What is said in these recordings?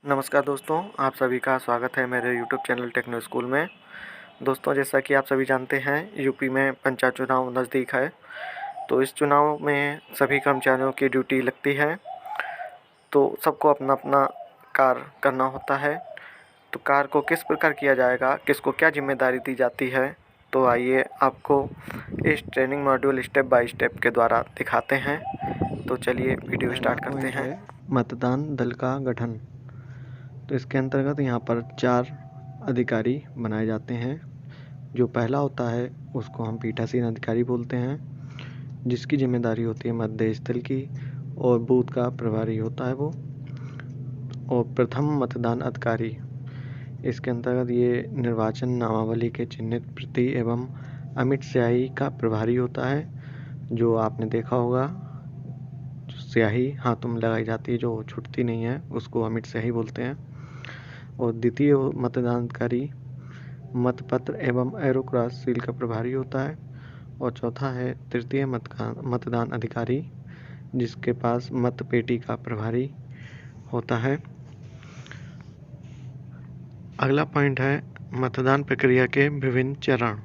नमस्कार दोस्तों, आप सभी का स्वागत है मेरे यूट्यूब चैनल टेक्नो स्कूल में। दोस्तों, जैसा कि आप सभी जानते हैं, यूपी में पंचायत चुनाव नज़दीक है। तो इस चुनाव में सभी कर्मचारियों की ड्यूटी लगती है। तो सबको अपना अपना कार्य करना होता है। तो कार्य को किस प्रकार किया जाएगा, किसको क्या जिम्मेदारी दी जाती है, तो आइए आपको इस training module step by step के द्वारा दिखाते हैं। तो चलिए वीडियो पहला स्टार्ट करते पॉइंट हैं। है मतदान दल का गठन। तो इसके अंतर्गत यहाँ पर 4 अधिकारी बनाए जाते हैं। जो पहला होता है उसको हम पीठासीन अधिकारी बोलते हैं, जिसकी जिम्मेदारी होती है मतदेय स्थल की, और बूथ का प्रभारी होता है वो। और प्रथम मतदान अधिकारी, इसके अंतर्गत ये निर्वाचन नामावली के चिन्हित प्रति एवं अमिट स्याही का प्रभारी होता है। जो आपने देखा होगा, स्याही हाथों में लगाई जाती है जो छूटती नहीं है, उसको अमिट स्याही बोलते हैं। और द्वितीय मतदान अधिकारी मतपत्र एवं एरोक्रॉस सील का प्रभारी होता है। और चौथा है तृतीय मतदान अधिकारी, जिसके पास मत पेटी का प्रभारी होता है। अगला पॉइंट है मतदान प्रक्रिया के विभिन्न चरण।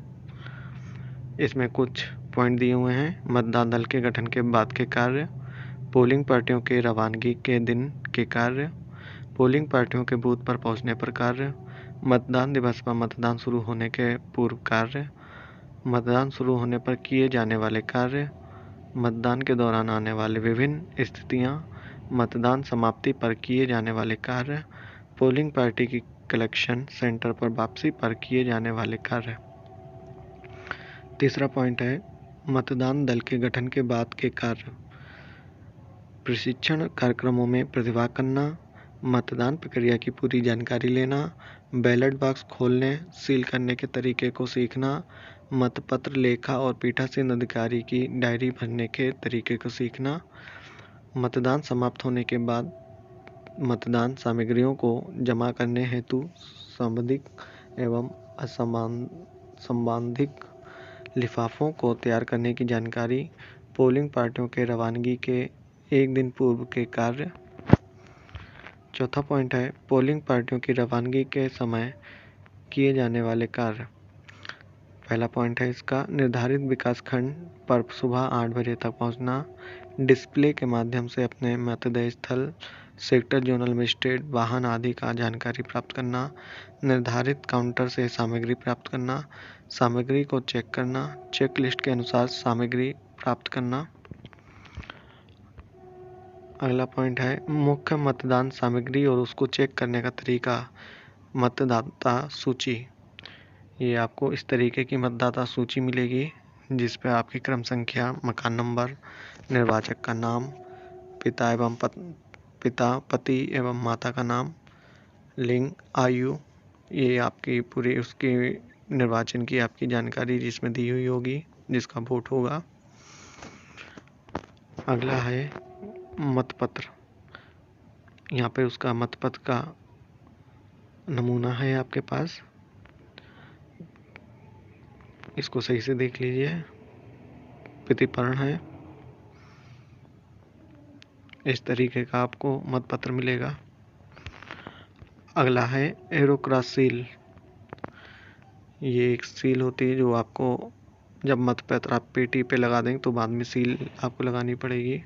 इसमें कुछ पॉइंट दिए हुए हैं। मतदान दल के गठन के बाद के कार्य, पोलिंग पार्टियों के रवानगी के दिन के कार्य, पोलिंग पार्टियों के बूथ पर पहुंचने पर कार्य, मतदान दिवस पर मतदान शुरू होने के पूर्व कार्य, मतदान शुरू होने पर किए जाने वाले कार्य, मतदान के दौरान आने वाले विभिन्न स्थितियां, मतदान समाप्ति पर किए जाने वाले कार्य, पोलिंग पार्टी की कलेक्शन सेंटर पर वापसी पर किए जाने वाले कार्य। तीसरा पॉइंट है मतदान दल के गठन के बाद के कार्य, प्रशिक्षण कार्यक्रमों में प्रतिभाग करना, मतदान प्रक्रिया की पूरी जानकारी लेना, बैलेट बॉक्स खोलने सील करने के तरीके को सीखना, मतपत्र लेखा और पीठासीन अधिकारी की डायरी भरने के तरीके को सीखना, मतदान समाप्त होने के बाद मतदान सामग्रियों को जमा करने हेतु संबंधित एवं असंबंधित लिफाफों को तैयार करने की जानकारी, पोलिंग पार्टियों के रवानगी के एक दिन पूर्व के कार्य। चौथा पॉइंट है पोलिंग पार्टियों की रवानगी के समय किए जाने वाले कार्य। पहला पॉइंट है इसका निर्धारित विकास खंड पर सुबह 8 बजे तक पहुंचना, डिस्प्ले के माध्यम से अपने मतदेय स्थल, सेक्टर, जोनल मजिस्ट्रेट, वाहन आदि का जानकारी प्राप्त करना, निर्धारित काउंटर से सामग्री प्राप्त करना, सामग्री को चेक करना, चेक लिस्ट के अनुसार सामग्री प्राप्त करना। अगला पॉइंट है मुख्य मतदान सामग्री और उसको चेक करने का तरीका। मतदाता सूची, ये आपको इस तरीके की मतदाता सूची मिलेगी जिस पे आपकी क्रम संख्या, मकान नंबर, निर्वाचक का नाम, पिता पति एवं माता का नाम, लिंग, आयु, ये आपकी पूरी उसकी निर्वाचन की आपकी जानकारी जिसमें दी हुई होगी, जिसका वोट होगा। अगला है मतपत्र, यहाँ पे उसका मतपत्र का नमूना है आपके पास, इसको सही से देख लीजिए। प्रतिपर्ण है, इस तरीके का आपको मतपत्र मिलेगा। अगला है एरोक्रॉस सील, ये एक सील होती है जो आपको जब मतपत्र आप पेटी पे लगा देंगे तो बाद में सील आपको लगानी पड़ेगी।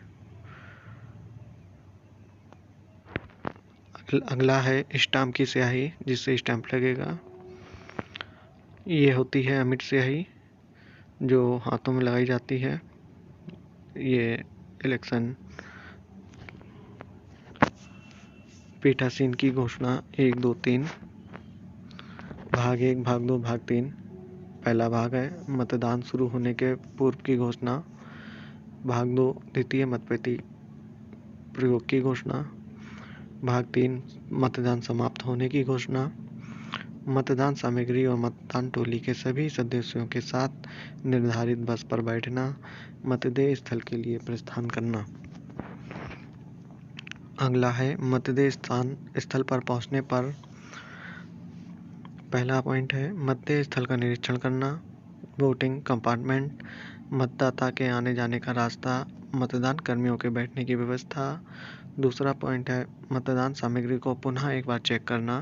अगला है स्टाम्प की स्याही, जिससे स्टैंप लगेगा। ये होती है अमिट स्याही जो हाथों में लगाई जाती है। ये इलेक्शन पीठासीन की घोषणा 1, 2, 3, भाग 1, भाग 2, भाग 3। पहला भाग है मतदान शुरू होने के पूर्व की घोषणा, भाग 2 द्वितीय मतपेटी प्रयोग की घोषणा, भाग 3 मतदान समाप्त होने की घोषणा, मतदान सामग्री और मतदान टोली के सभी सदस्यों के साथ निर्धारित बस पर बैठना, मतदेय स्थल के लिए प्रस्थान करना। अगला है मतदेय स्थल पर पहुंचने पर पहला पॉइंट है मतदेय स्थल का निरीक्षण करना, वोटिंग कंपार्टमेंट, मतदाता के आने जाने का रास्ता, मतदान कर्मियों के बैठने की व्यवस्था, दूसरा पॉइंट है मतदान सामग्री को पुनः एक बार चेक करना।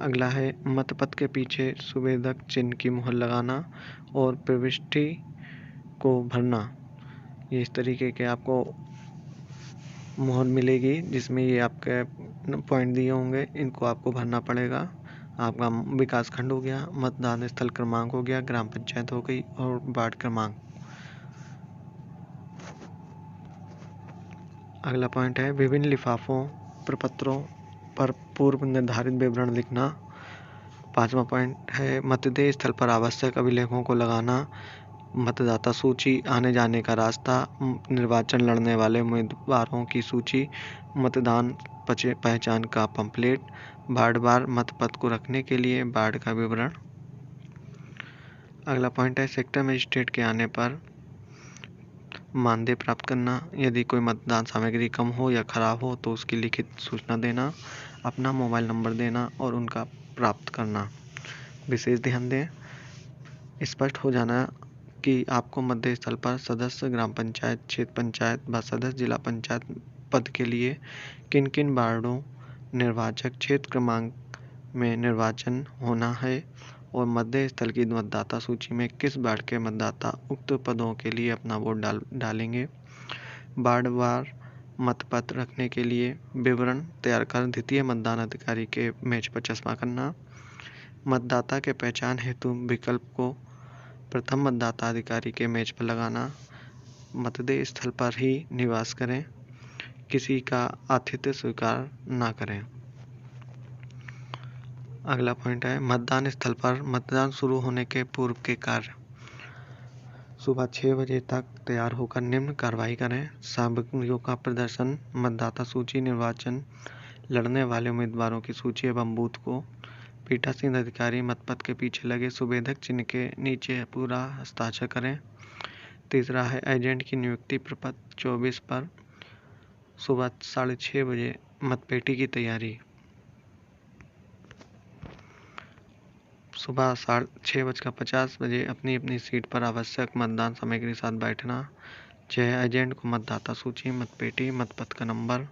अगला है मतपत्र के पीछे सुवेदक चिन्ह की मुहर लगाना और प्रविष्टि को भरना। ये इस तरीके के आपको मुहर मिलेगी जिसमें ये आपके पॉइंट दिए होंगे, इनको आपको भरना पड़ेगा। आपका विकास खंड हो गया, मतदान स्थल क्रमांक हो गया, ग्राम पंचायत हो गई और वार्ड क्रमांक। अगला पॉइंट है विभिन्न लिफाफों प्रपत्रों पर पूर्व निर्धारित विवरण लिखना। पांचवा पॉइंट है मतदेय स्थल पर आवश्यक अभिलेखों को लगाना। मतदाता सूची, आने जाने का रास्ता, निर्वाचन लड़ने वाले उम्मीदवारों की सूची, मतदान पहचान का पंपलेट, वार्डवार मतपत्र को रखने के लिए वार्ड का विवरण। अगला पॉइंट है सेक्टर मजिस्ट्रेट के आने पर मानदेय प्राप्त करना। यदि कोई मतदान सामग्री कम हो या खराब हो तो उसकी लिखित सूचना देना, अपना मोबाइल नंबर देना और उनका प्राप्त करना। विशेष ध्यान दें, स्पष्ट हो जाना कि आपको मतदेय स्थल पर सदस्य ग्राम पंचायत, क्षेत्र पंचायत व सदस्य जिला पंचायत पद के लिए किन किन वार्डों, निर्वाचक क्षेत्र क्रमांक में निर्वाचन होना है और मतदेय स्थल की मतदाता सूची में किस वार्ड के मतदाता उक्त पदों के लिए अपना वोट डालेंगे। वार्डवार मतपत्र रखने के लिए विवरण तैयार कर द्वितीय मतदान अधिकारी के मेज पर चस्पा करना। मतदाता के पहचान हेतु विकल्प को प्रथम मतदाता अधिकारी के मेज पर लगाना। मतदेय स्थल पर ही निवास करें, किसी का आतिथ्य स्वीकार ना करें। अगला पॉइंट है मतदान स्थल पर मतदान शुरू होने के पूर्व के कार्य। सुबह 6 बजे तक तैयार होकर निम्न कार्रवाई करें। सामग्रियों का प्रदर्शन, मतदाता सूची, निर्वाचन लड़ने वाले उम्मीदवारों की सूची एवं बूथ को पीठासीन अधिकारी मतपत्र के पीछे लगे सुवेदक चिन्ह के नीचे पूरा हस्ताक्षर करें। तीसरा है एजेंट की नियुक्ति प्रपत्र 24 पर सुबह 6:30 बजे मतपेटी की तैयारी। सुबह 6:50 बजे अपनी अपनी सीट पर आवश्यक मतदान सामग्री के साथ बैठना। 6 एजेंट को मतदाता सूची, मतपेटी, मतपत्र का नंबर,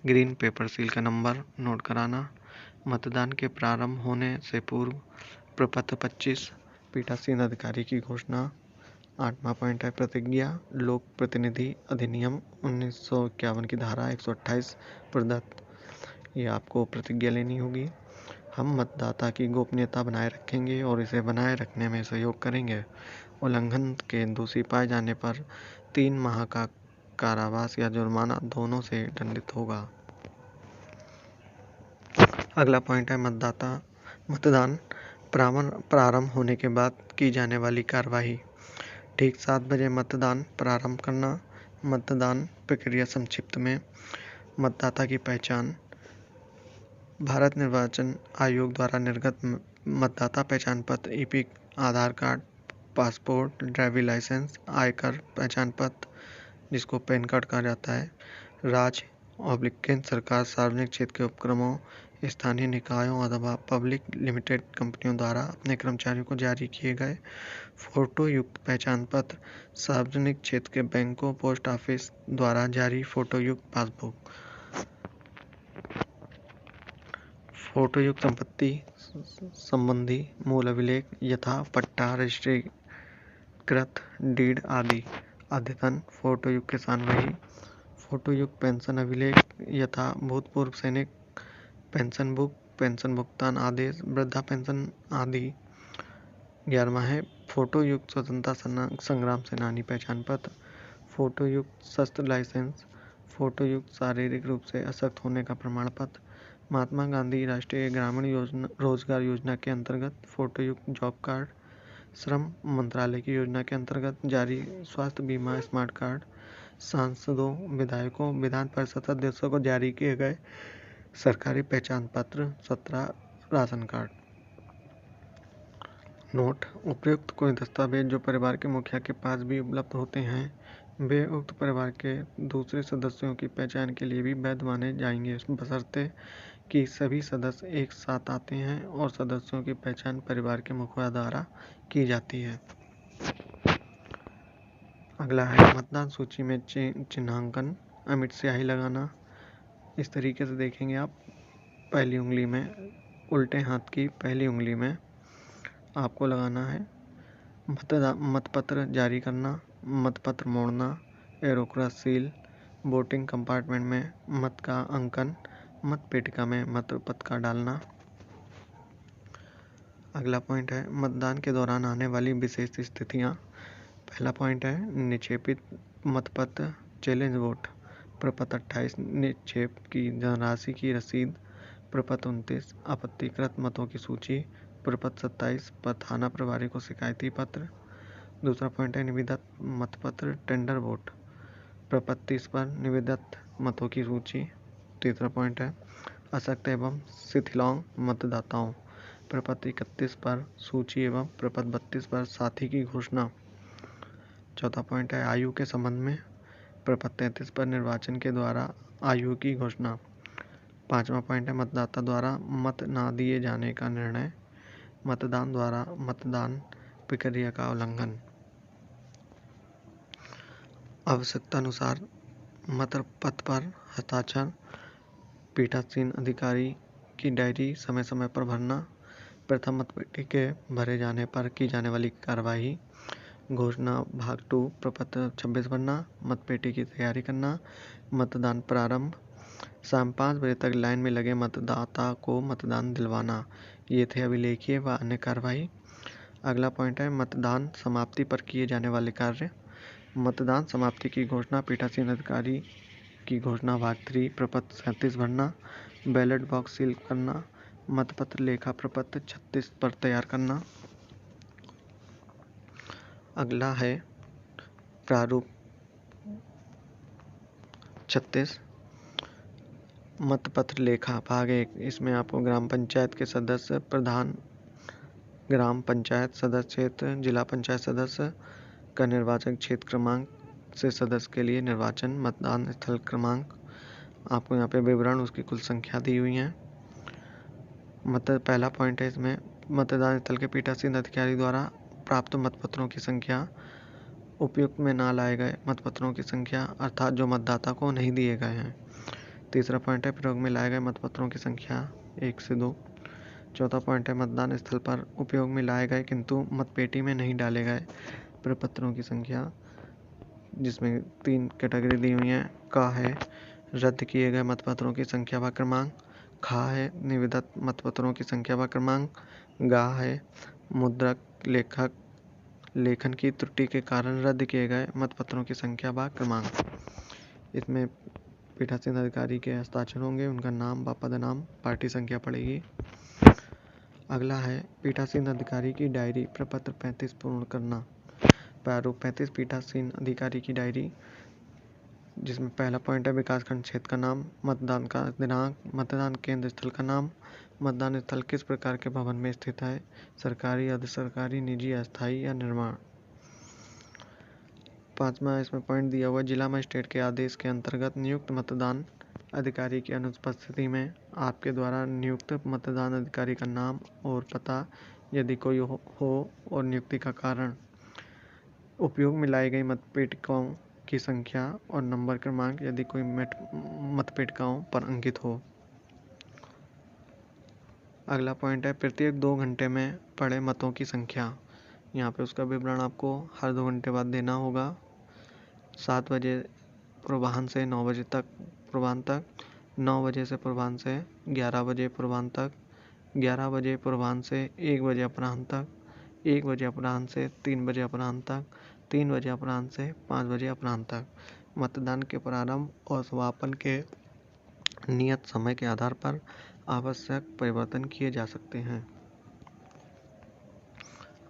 ग्रीन पेपर सील का नंबर नोट कराना। मतदान के प्रारंभ होने से पूर्व प्रपत्र 25 पीठासीन अधिकारी की घोषणा। 8वां पॉइंट है प्रतिज्ञा। लोक प्रतिनिधि अधिनियम 1951 की धारा 128 प्रदत्त ये आपको प्रतिज्ञा लेनी होगी। हम मतदाता की गोपनीयता बनाए रखेंगे और इसे बनाए रखने में सहयोग करेंगे। उल्लंघन के दोषी पाए जाने पर 3 माह का कारावास या जुर्माना दोनों से दंडित होगा। अगला पॉइंट है मतदान प्रारंभ होने के बाद की जाने वाली कार्यवाही। ठीक 7 बजे मतदान प्रारंभ करना। मतदान प्रक्रिया संक्षिप्त में मतदाता की पहचान। भारत निर्वाचन आयोग द्वारा निर्गत मतदाता पहचान पत्र, ईपिक, आधार कार्ड, पासपोर्ट, ड्राइविंग लाइसेंस, आयकर पहचान पत्र जिसको पैन कार्ड कहा जाता है, राज्य केंद्र सरकार, सार्वजनिक क्षेत्र के उपक्रमों, स्थानीय निकायों अथवा पब्लिक लिमिटेड कंपनियों द्वारा अपने कर्मचारियों को जारी किए गए फोटो युक्त पहचान पत्र, सार्वजनिक क्षेत्र के बैंकों, पोस्ट ऑफिस द्वारा जारी फोटो युक्त पासबुक, फोटो युक्त संपत्ति संबंधी मूल अभिलेख यथा पट्टा, रजिस्ट्रीकृत डीड आदि, अद्यतन फोटो युक्त किसान वही, फोटो युक्त पेंशन अभिलेख यथा भूतपूर्व सैनिक पेंशन बुक, पेंशन भुगतान आदेश, वृद्धा पेंशन आदि। 11वां है फोटो युक्त स्वतंत्रता संग्राम सेनानी पहचान पत्र, फोटो युक्त शस्त्र लाइसेंस, फोटो युक्त शारीरिक रूप से अशक्त होने का प्रमाण पत्र, महात्मा गांधी राष्ट्रीय ग्रामीण रोजगार योजना के अंतर्गत फोटो युक्त जॉब कार्ड, श्रम मंत्रालय की योजना के अंतर्गत जारी स्वास्थ्य बीमा स्मार्ट कार्ड, सांसदों, विधायकों, विधान परिषद सदस्यों को जारी किए गए सरकारी पहचान पत्र, 17 राशन कार्ड। नोट: उपयुक्त कोई दस्तावेज जो परिवार के मुखिया के पास भी उपलब्ध होते हैं वे उक्त परिवार के दूसरे सदस्यों की पहचान के लिए भी वैध माने जाएंगे, बशर्ते कि सभी सदस्य एक साथ आते हैं और सदस्यों की पहचान परिवार के मुखिया द्वारा की जाती है। अगला है मतदान सूची में चिन्हांकन। अमिट स्याही लगाना। इस तरीके से देखेंगे आप पहली उंगली में, उल्टे हाथ की पहली उंगली में आपको लगाना है। मतपत्र जारी करना, मतपत्र मोड़ना, एरोक्रॉस सील, वोटिंग कंपार्टमेंट में मत का अंकन, मत पेटिका में मतपत्र का डालना। अगला पॉइंट है मतदान के दौरान आने वाली विशेष स्थितियां। पहला पॉइंट है निक्षेपित मतपत्र, चैलेंज वोट, प्रपत्र 28 निक्षेप की धनराशि की रसीद, प्रपत्र 29 आपत्तिकृत मतों की सूची, प्रपत्र 27 पर थाना प्रभारी को शिकायती पत्र। दूसरा पॉइंट है निविदत मतपत्र, टेंडर वोट, प्रपत्र 30 पर निविदत मतों की सूची। तीसरा पॉइंट है अशक्त एवं शिथिलांग मतदाताओं, प्रपत्र 31 पर सूची एवं प्रपत्र 32 पर साथी की घोषणा। चौथा पॉइंट है आयु के संबंध में, प्रपत्र 33 पर निर्वाचन के द्वारा आयु की घोषणा। पांचवा पॉइंट है मतदाता द्वारा मत ना दिए जाने का निर्णय, मतदान द्वारा मतदान प्रक्रिया का उल्लंघन। आवश्यकता अनुसार मतपत्र पर हस्ताक्षर, पीठासीन अधिकारी की डायरी समय समय पर भरना, प्रथम मतपेटी के भरे जाने पर की जाने वाली कार्रवाई, घोषणा भाग 2 प्रपत्र 26 भरना, मतपेटी की तैयारी करना, मतदान प्रारंभ, शाम 5 बजे तक लाइन में लगे मतदाता को मतदान दिलवाना। ये थे अभिलेखीय व अन्य कार्रवाई। अगला पॉइंट है मतदान समाप्ति पर किए जाने वाले कार्य। मतदान समाप्ति की घोषणा, पीठासीन अधिकारी की घोषणा भाग 3 प्रपत्र 37 भरना, बैलेट बॉक्स सील करना, मतपत्र लेखा प्रपत्र 36 पर तैयार करना। अगला है प्रारूप 36 मतपत्र लेखा भाग 1। इसमें आपको ग्राम पंचायत के सदस्य, प्रधान ग्राम पंचायत सदस्य क्षेत्र, जिला पंचायत सदस्य का निर्वाचन क्षेत्र क्रमांक से सदस्य के लिए निर्वाचन मतदान स्थल क्रमांक, आपको यहाँ पे विवरण उसकी कुल संख्या दी हुई है। पहला पॉइंट है इसमें मतदान स्थल के पीठासीन अधिकारी द्वारा प्राप्त मतपत्रों की संख्या, उपयुक्त में ना लाए गए मतपत्रों की संख्या अर्थात जो मतदाता को नहीं दिए गए हैं। तीसरा पॉइंट है प्रयोग में लाए गए मतपत्रों की संख्या 1 से 2। चौथा पॉइंट है मतदान स्थल पर उपयोग में लाए गए किंतु मतपेटी में नहीं डाले गए प्रपत्रों की संख्या, जिसमें 3 कैटेगरी दी हुई हैं। क है रद्द किए गए मतपत्रों की संख्या व क्रमांक, ख है निविदत मतपत्रों की संख्या व क्रमांक, ग है मुद्रक लेखक लेखन की त्रुटि के कारण रद्द किए गए मतपत्रों की संख्या व क्रमांक। इसमें पीठासीन अधिकारी के हस्ताक्षर होंगे, उनका नाम व पदनाम, पार्टी संख्या पड़ेगी। अगला है पीठासीन अधिकारी की डायरी प्रपत्र 35 पूर्ण करना। प्रारूप 35 पीठासीन अधिकारी की डायरी, जिसमें पहला पॉइंट है विकासखंड क्षेत्र का नाम, मतदान का दिनांक, मतदान केंद्र स्थल का नाम, मतदान स्थल किस प्रकार के भवन में स्थित है, सरकारी, अर्ध सरकारी, निजी, अस्थायी या निर्माण। पांचवा इसमें पॉइंट दिया हुआ जिला मजिस्ट्रेट के आदेश के अंतर्गत नियुक्त मतदान अधिकारी की अनुपस्थिति में आपके द्वारा नियुक्त मतदान अधिकारी का नाम और पता यदि कोई हो और नियुक्ति का कारण, उपयोग में लाई गई मतपेटिकाओं की संख्या और नंबर क्रमांक यदि कोई मतपेटिकाओं पर अंकित हो। अगला पॉइंट है प्रत्येक 2 घंटे में पड़े मतों की संख्या। यहाँ पे उसका विवरण आपको हर 2 घंटे बाद देना होगा। 7 बजे पूर्वाह्न से 9 बजे तक पूर्वाह्न तक, 9 बजे से पूर्वाह्न से 11 बजे पूर्वाह्न तक, 11 बजे पूर्वाह्न से 1 बजे अपराह्न तक, 1 बजे अपराह्न से 3 बजे अपराह्न तक, 3 बजे अपराह्न से 5 बजे अपराह्न तक। मतदान के प्रारंभ और समापन के नियत समय के आधार पर आवश्यक परिवर्तन किए जा सकते हैं।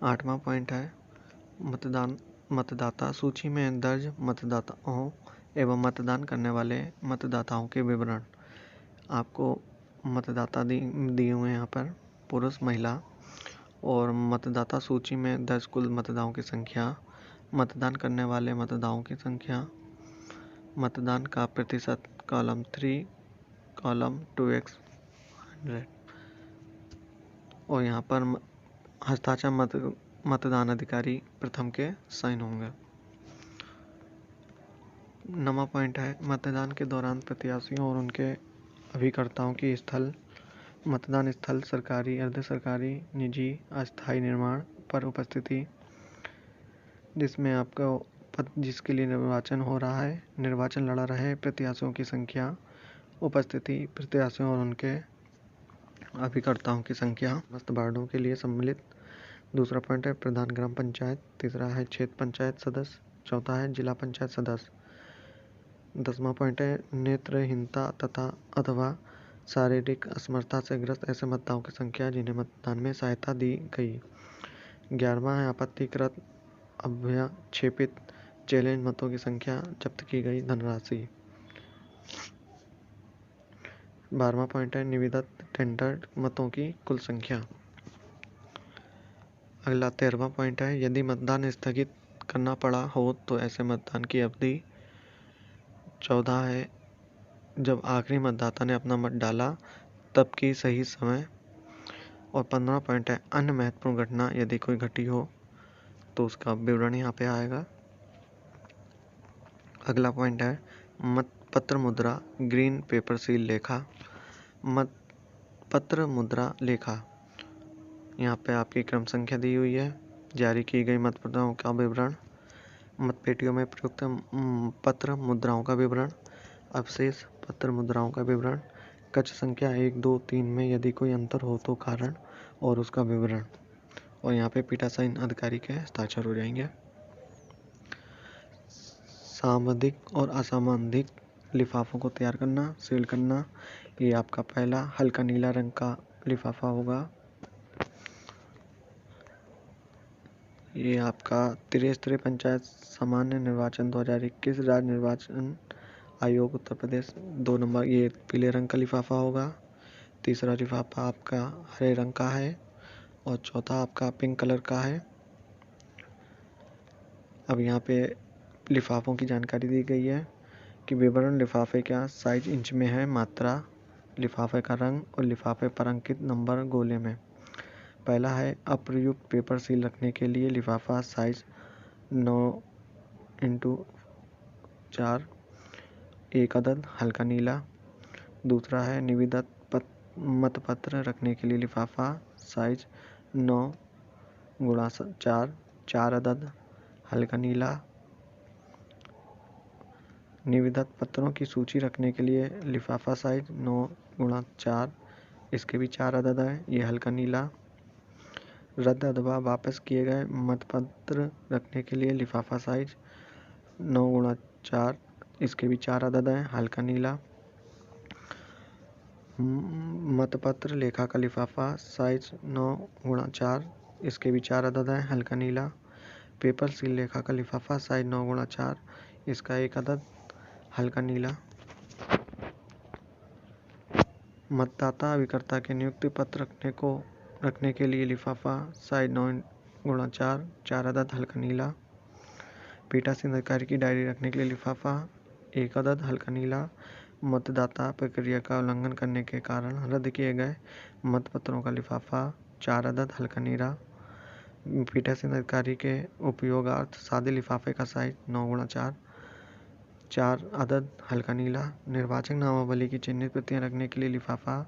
8वां पॉइंट है मतदाता सूची में दर्ज मतदाताओं एवं मतदान करने वाले मतदाताओं के विवरण। आपको मतदाता दिए हुए हैं यहाँ पर पुरुष, महिला, और मतदाता सूची में दर्ज कुल मतदाताओं की संख्या, मतदान करने वाले मतदाताओं की संख्या, मतदान का प्रतिशत कॉलम 3 कॉलम 2x100, और यहाँ पर हस्ताक्षर मतदान अधिकारी प्रथम के साइन होंगे। 9वां पॉइंट है मतदान के दौरान प्रत्याशियों और उनके अभिकर्ताओं की मतदान स्थल सरकारी, अर्ध सरकारी, निजी, अस्थायी निर्माण पर उपस्थिति, जिसमें आपका जिसके लिए निर्वाचन हो रहा है, निर्वाचन लड़ा रहे प्रत्याशियों की संख्या, उपस्थिति प्रत्याशियों और उनके अभिकर्ताओं की संख्या, समस्त वार्डों के लिए सम्मिलित। दूसरा पॉइंट है प्रधान ग्राम पंचायत, तीसरा है क्षेत्र पंचायत सदस्य, चौथा है जिला पंचायत सदस्य। 10वां पॉइंट है नेत्रहीनता तथा अथवा शारीरिक असमर्थता से ग्रस्त ऐसे मतदाताओं की संख्या जिन्हें मतदान में सहायता दी गई। 11वां है आपत्तिकृत, अभ्याक्षेपित, चैलेंज मतों की संख्या, जब्त की गई धनराशि। 12वां पॉइंट है निविदा टेंडर मतों की कुल संख्या। अगला 13वां पॉइंट है यदि मतदान स्थगित करना पड़ा हो तो ऐसे मतदान की अवधि। 14 है जब आखिरी मतदाता ने अपना मत डाला तब की सही समय। और 15 पॉइंट है अन्य महत्वपूर्ण घटना यदि कोई घटी हो तो उसका विवरण यहाँ पे आएगा। अगला पॉइंट है मतपत्र मुद्रा, ग्रीन पेपर सील लेखा। मतपत्र मुद्रा लेखा, यहाँ पे आपकी क्रम संख्या दी हुई है, जारी की गई मतपत्रों का विवरण, मतपेटियों में प्रयुक्त पत्र मुद्राओं का विवरण, अवशेष पत्र मुद्राओं का विवरण, कक्ष संख्या 1, 2, 3 में यदि कोई अंतर हो तो कारण और उसका विवरण। और यहाँ पे पीठासीन अधिकारी के हस्ताक्षर हो जाएंगे। सामंदिक और असामंदिक लिफाफों को तैयार करना, सील करना। ये आपका पहला हल्का नीला रंग का लिफाफा होगा। ये आपका त्रिस्तरीय पंचायत सामान्य निर्वाचन 2021 राज्य निर्वाचन आयोग उत्तर प्रदेश 2 नंबर, ये पीले रंग का लिफाफा होगा। तीसरा लिफाफा आपका हरे रंग का है और चौथा आपका पिंक कलर का है। अब यहाँ पे लिफाफों की जानकारी दी गई है कि विवरण लिफाफे का साइज इंच में है, मात्रा, लिफाफे का रंग और लिफाफे पर अंकित नंबर गोले में। पहला है अप्रयुक्त पेपर सील रखने के लिए लिफाफा साइज 9x4 एक अदद हल्का नीला। दूसरा है निविदा मतपत्र रखने के लिए लिफाफा साइज 9x4 4 अदद हल्का नीला। निविदा पत्रों की सूची रखने के लिए लिफाफा साइज 9x4, इसके भी 4 अदद है, ये हल्का नीला। रद्द अथवा वापस किए गए मतपत्र रखने के लिए लिफाफा साइज 9x4, इसके भी 4 अदद है, हल्का नीला। मतपत्र लेखा का लिफाफा साइज 9x4, इसके भी 4 अदद है, हल्का नीला। पेपर सील लेखा का लिफाफा साइज 9x4, इसका 1 अदद, हल्का नीला। मतदाता अभिकर्ता के नियुक्ति पत्र रखने के लिए लिफाफा साइज 9x4 4 अदद, हल्का नीला। पीठासीन अधिकारी की डायरी रखने के लिए लिफाफा 1 अदद, हल्का नीला। मतदाता प्रक्रिया का उल्लंघन करने के कारण रद्द किए गए मतपत्रों का लिफाफा 4 अदद, हल्का नीला। पीठासीन अधिकारी के उपयोगार्थ सादे लिफाफे का साइज 9x4 4 अदद, हल्का नीला। निर्वाचक नामावली की चिन्हित प्रतियां रखने के लिए लिफाफा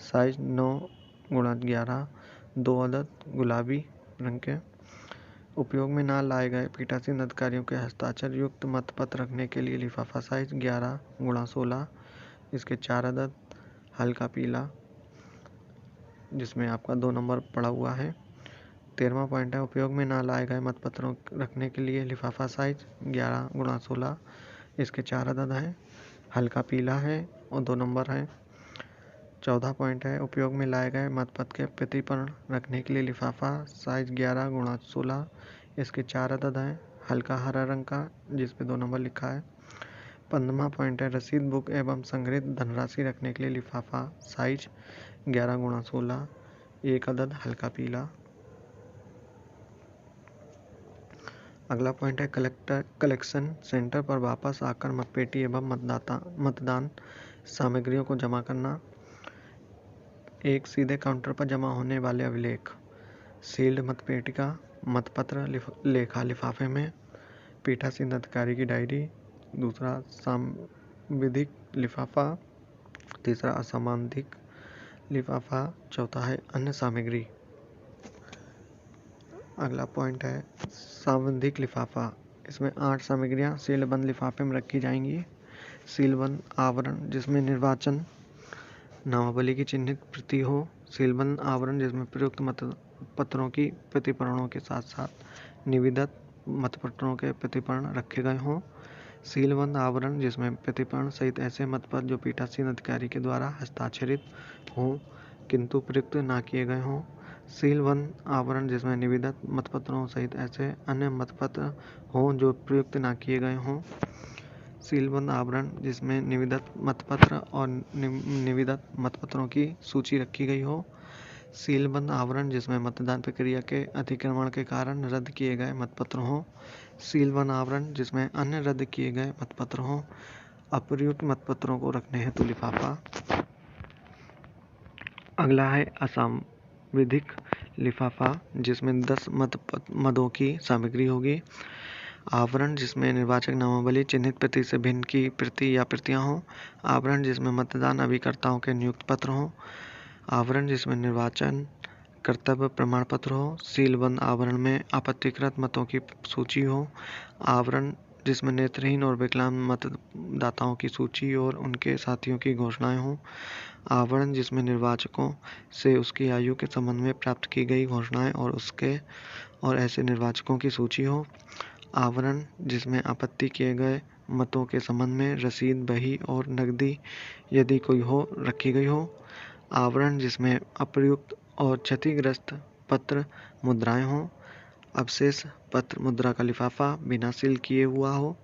साइज 9x11 2 अदद, गुलाबी रंग के। उपयोग में ना लाए गए पीठासीन अधिकारियों के हस्ताक्षर युक्त मतपत्र रखने के लिए लिफाफा साइज 11x16, इसके 4 अदद, हल्का पीला, जिसमें आपका 2 नंबर पड़ा हुआ है। 13वां पॉइंट है उपयोग में ना लाए गए मतपत्रों रखने के लिए लिफाफा साइज 11x16, इसके 4 अदद हैं, हल्का पीला है और 2 नंबर है। 14 पॉइंट है उपयोग में लाए गए मतपत्र के प्रतिपूर्ण रखने के लिए लिफाफा साइज 11x16, इसके 4 अदद हैं, हल्का हरा रंग का, जिस पे 2 नंबर लिखा है। 15वां पॉइंट है रसीद बुक एवं संग्रहित धनराशि रखने के लिए लिफाफा साइज 11x16 1 अदद, हल्का पीला। अगला पॉइंट है कलेक्शन सेंटर पर वापस आकर मतपेटी एवं मतदान सामग्रियों को जमा करना। एक सीधे काउंटर पर जमा होने वाले अभिलेख, सील्ड मतपेटिका, मतपत्र लेखा लिफाफे में, पीठासीन अधिकारी की डायरी, दूसरा सांविधिक लिफाफा, तीसरा असामयिक लिफाफा, चौथा है अन्य सामग्री। अगला पॉइंट है सांविधिक लिफाफा। इसमें 8 सामग्रियां सीलबंद लिफाफे में रखी जाएंगी। सीलबंद आवरण जिसमें निर्वाचन नामावली की चिन्हित प्रति हो। सीलबंद आवरण जिसमें प्रयुक्त मतपत्रों की प्रतिपूरणों के साथ साथ निविदत मतपत्रों के प्रतिपूरण रखे गए हों। सीलबंद आवरण जिसमें प्रतिपूरण सहित ऐसे मतपत्र जो पीठासीन अधिकारी के द्वारा हस्ताक्षरित हों किंतु प्रयुक्त न किए गए हों। सीलबंद आवरण जिसमें निविदत मतपत्रों सहित ऐसे अन्य मतपत्र हों जो प्रयुक्त न किए गए हों। सीलबंद आवरण जिसमें निविदत मतपत्र और निविदत मतपत्रों की सूची रखी गई हो। सीलबंद आवरण जिसमें मतदान प्रक्रिया के अतिक्रमण के कारण रद्द किए गए मतपत्र हों। सीलबंद आवरण जिसमें अन्य रद्द किए गए मतपत्र हों। अप्रयुक्त मतपत्रों को रखने हेतु लिफाफा। अगला है असामविधिक लिफाफा जिसमें 10 मदों की सामग्री होगी। आवरण जिसमें निर्वाचक नामावली चिन्हित प्रति से भिन्न की प्रति या प्रतियां हों। आवरण जिसमें मतदान अभिकर्ताओं के नियुक्त पत्र हों। आवरण जिसमें निर्वाचन कर्तव्य प्रमाण पत्र हो। सीलबंद आवरण में आपत्तिकृत मतों की सूची हो। आवरण जिसमें नेत्रहीन और विकलांग मतदाताओं की सूची और उनके साथियों की घोषणाएं हों। आवरण जिसमें निर्वाचकों से उसकी आयु के संबंध में प्राप्त की गई घोषणाएं और ऐसे निर्वाचकों की सूची हो। आवरण जिसमें आपत्ति किए गए मतों के संबंध में रसीद, बही और नकदी यदि कोई हो रखी गई हो। आवरण जिसमें अप्रयुक्त और क्षतिग्रस्त पत्र मुद्राएं हों। अवशेष पत्र मुद्रा का लिफाफा बिना सील किए हुआ हो।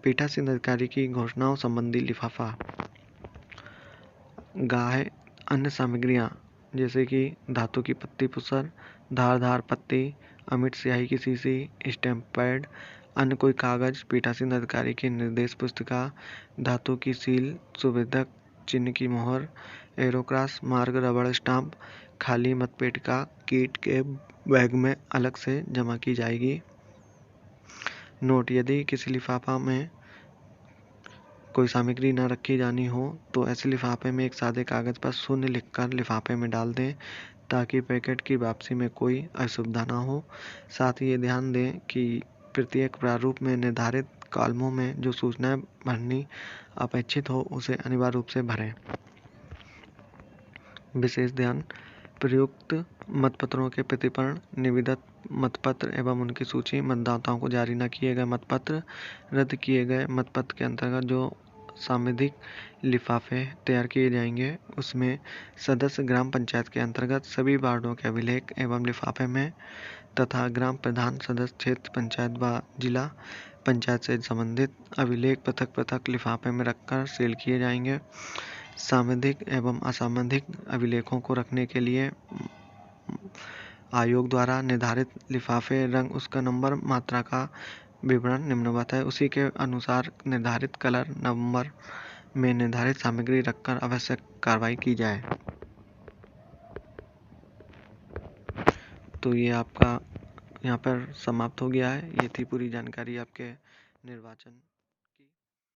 पीठासीन अधिकारी की घोषणाओं संबंधी लिफाफा। गाय अन्य सामग्रियां जैसे कि धातु की पत्ती पुसर, धारदार पत्ती, अमिट स्याही की शीशी, स्टैम्प पैड, अन्य कोई कागज, पीठासीन अधिकारी की निर्देश पुस्तिका, धातु की सील, सुविधक चिन्ह की मोहर, एरोक्रॉस मार्ग रबड़ स्टाम्प, खाली मतपेटिका कीट के बैग में अलग से जमा की जाएगी। नोट: यदि किसी लिफाफा में कोई सामग्री न रखी जानी हो तो ऐसे लिफाफे में एक सादे कागज पर 0 लिखकर लिफाफे में डाल दें ताकि पैकेट की वापसी में कोई असुविधा न हो। साथ ही ये ध्यान दें कि प्रत्येक प्रारूप में निर्धारित कॉलमों में जो सूचनाएं भरनी अपेक्षित हो उसे अनिवार्य रूप से भरें। विशेष ध्यान: प्रयुक्त मतपत्रों के प्रतिपूरण, निविदत मतपत्र एवं उनकी सूची, मतदाताओं को जारी न किए गए मतपत्र, रद्द किए गए मतपत्र के अंतर्गत जो सांविधिक लिफाफे तैयार किए जाएंगे उसमें सदस्य ग्राम पंचायत के अंतर्गत सभी वार्डों के अभिलेख एवं लिफाफे में तथा ग्राम प्रधान सदस्य क्षेत्र पंचायत व जिला पंचायत से संबंधित अभिलेख पृथक पृथक लिफाफे में रखकर सील किए जाएंगे। सांविधिक एवं असामयिक अभिलेखों को रखने के लिए आयोग द्वारा निर्धारित लिफाफे, रंग, उसका नंबर, मात्रा का विवरण निम्नवत है। उसी के अनुसार निर्धारित कलर नंबर में निर्धारित सामग्री रखकर आवश्यक कार्रवाई की जाए। तो ये आपका यहाँ पर समाप्त हो गया है। ये थी पूरी जानकारी आपके निर्वाचन